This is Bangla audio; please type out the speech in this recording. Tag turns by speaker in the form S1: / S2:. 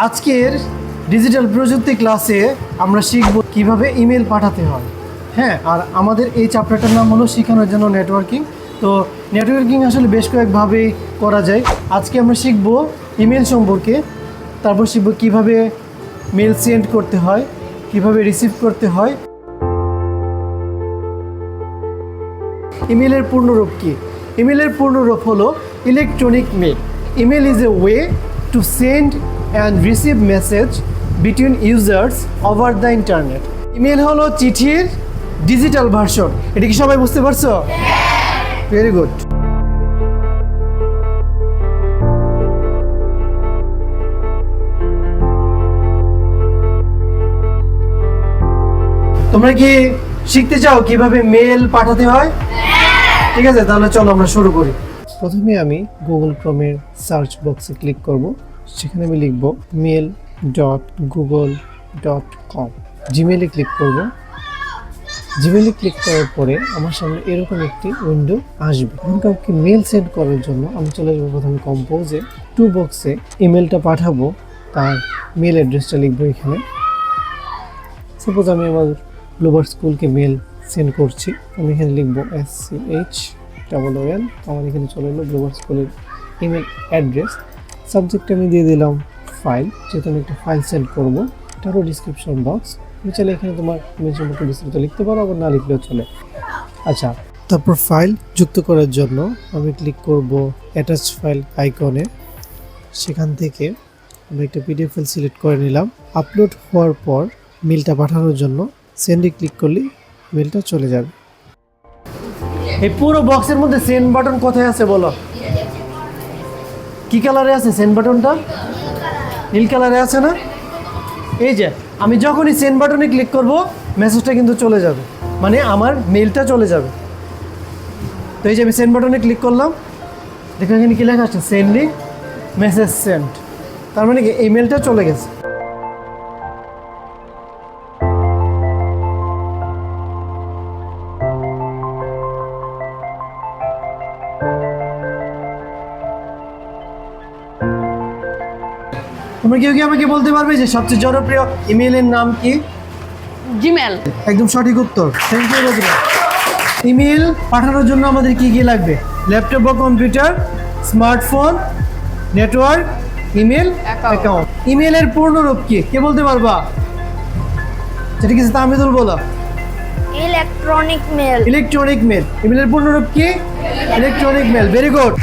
S1: আজকের ডিজিটাল প্রযুক্তি ক্লাসে আমরা শিখব কিভাবে ইমেল পাঠাতে হয়। হ্যাঁ, আর আমাদের এই চ্যাপ্টারটার নাম হলো শেখানোর জন্য নেটওয়ার্কিং। তো নেটওয়ার্কিং আসলে বেশ কয়েকভাবে করা যায়। আজকে আমরা শিখব ইমেল সম্পর্কে, তারপর শিখব কিভাবে মেল সেন্ড করতে হয়, কিভাবে রিসিভ করতে হয়। ইমেলের পূর্ণরূপ কি? ইমেলের পূর্ণরূপ হলো electronic mail. Email is a way to send and receive message between users over the internet. Email হলো চিঠির ডিজিটাল ভার্সন। এটা কি সবাই বুঝতে পারছো? Very good. তোমরা কি শিখতে চাও কিভাবে মেল পাঠাতে হয়? ঠিক আছে, তাহলে চলো আমরা শুরু করি। প্রথমে আমি গুগল ক্রোমের সার্চ বক্সে ক্লিক করব। সেখানে আমি লিখব mail.google.com। জিমেলে ক্লিক করব। জিমেলে ক্লিক করার পরে আমার সামনে এরকম একটি উইন্ডো আসবে। এখন কাউকে মেল সেন্ড করার জন্য আমি চলে যাবো প্রথমে কম্পোজে, টু বক্সে ইমেলটা পাঠাবো, তার মেল অ্যাড্রেসটা লিখবো এখানে। সাপোজ আমি আমার ব্লুবার্ড স্কুলকে মেল সেন্ড করছি, আমি এখানে লিখবো SCHOOL। আমার এখানে চলে এলো ব্লুবার্ড স্কুলের ইমেল অ্যাড্রেস। সাবজেক্টে আমি দিয়ে দিলাম ফাইল, যেহেতু আমি একটা ফাইল সেন্ড করবো। এটারও ডিসক্রিপশন বক্স, তুমি চাইলে এখানে তোমার ইমেল সম্পর্কে বিস্তারিত লিখতে পারো, আবার না লিখলেও চলে। আচ্ছা, তারপর ফাইল যুক্ত করার জন্য আমি ক্লিক করব অ্যাটাচ ফাইল আইকনে। সেখান থেকে আমি একটা পিডিএফ ফাইল সিলেক্ট করে নিলাম। আপলোড হওয়ার পর মেলটা পাঠানোর জন্য সেন্ডে ক্লিক করলেই মেলটা চলে যাবে। এই পুরো বক্সের মধ্যে সেন্ড বাটন কোথায় আছে বলো? কি কালারে আছে সেন্ড বাটনটা? নীল কালারে আছে না? এই যে আমি যখনই সেন্ড বাটনে ক্লিক করব মেসেজটা কিন্তু চলে যাবে, মানে আমার মেলটা চলে যাবে। তো এই যে আমি সেন্ড বাটনে ক্লিক করলাম, দেখো এখানে কি লেখা আছে? Sending message send. তার মানে কি এই মেলটা চলে গেছে। তোমরা কেউ কি আমাকে বলতে পারবে যে সবচেয়ে জনপ্রিয় ইমেলের নাম কি?
S2: জিমেল।
S1: একদম সঠিক উত্তর। থ্যাংক ইউ বন্ধুরা। ইমেল পাঠানোর জন্য আমাদের কি কি লাগবে? ল্যাপটপ বা computer, smartphone, network, email account. ইমেলের পূর্ণরূপ কি? কে বলতে পারবা? যেটা কিছু তামিদুল বলো।
S3: Electronic mail.
S1: Electronic mail. ইমেলের পূর্ণরূপ কি? Electronic mail. Very good.